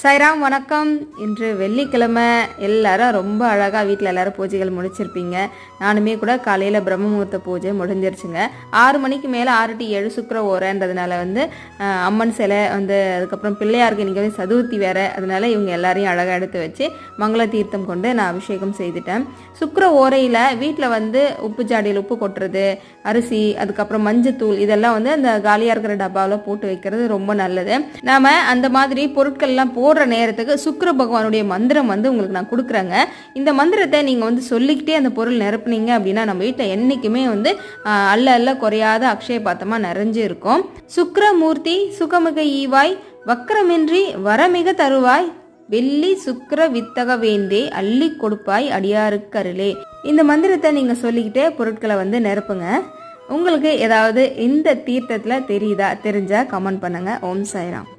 சாய்ராம் வணக்கம். இன்று வெள்ளிக்கிழமை. எல்லாரும் ரொம்ப அழகாக வீட்டில் எல்லாரும் பூஜைகள் முடிச்சிருப்பீங்க. நானுமே கூட காலையில் பிரம்ம முகூர்த்த பூஜை முடிஞ்சிருச்சுங்க. 6 மணிக்கு மேலே 6 to 7 சுக்கிர ஓரன்றதுனால அம்மன் சிலை அதுக்கப்புறம் பிள்ளையாருக்கு இன்றைக்கி சதுர்த்தி வேறு, அதனால இவங்க எல்லாரையும் அழகாக எடுத்து வச்சு மங்கள தீர்த்தம் கொண்டு நான் அபிஷேகம் செய்துட்டேன். சுக்கிர ஓரையில் வீட்டில் உப்பு ஜாடியில் உப்பு கொட்டுறது, அரிசி, அதுக்கப்புறம் மஞ்சத்தூள் இதெல்லாம் அந்த காலியாக இருக்கிற டப்பாவில் போட்டு வைக்கிறது ரொம்ப நல்லது. நாம் அந்த மாதிரி பொருட்கள்லாம் போடுற நேரத்துக்கு சுக்கிர பகவானுடைய மந்திரம் உங்களுக்கு நான் கொடுக்குறேங்க. இந்த மந்திரத்தை நீங்கள் சொல்லிக்கிட்டே அந்த பொருள் நிரப்புனீங்க அப்படின்னா நம்ம வீட்டில் என்றைக்குமே அல்ல குறையாத அக்ஷய பாத்திரமாக நிறைஞ்சு இருக்கும். சுக்கிரமூர்த்தி சுகமிக ஈவாய், வக்கரமின்றி வரமிக தருவாய், வெள்ளி சுக்கிர வித்தக வேந்தே அள்ளி கொடுப்பாய் அடியாருக்கு அருளே. இந்த மந்திரத்தை நீங்கள் சொல்லிக்கிட்டே பொருட்களை நிரப்புங்க. உங்களுக்கு ஏதாவது இந்த தீர்த்தத்தில் தெரிஞ்சால் கமெண்ட் பண்ணுங்கள். ஓம் சாய்ராம்.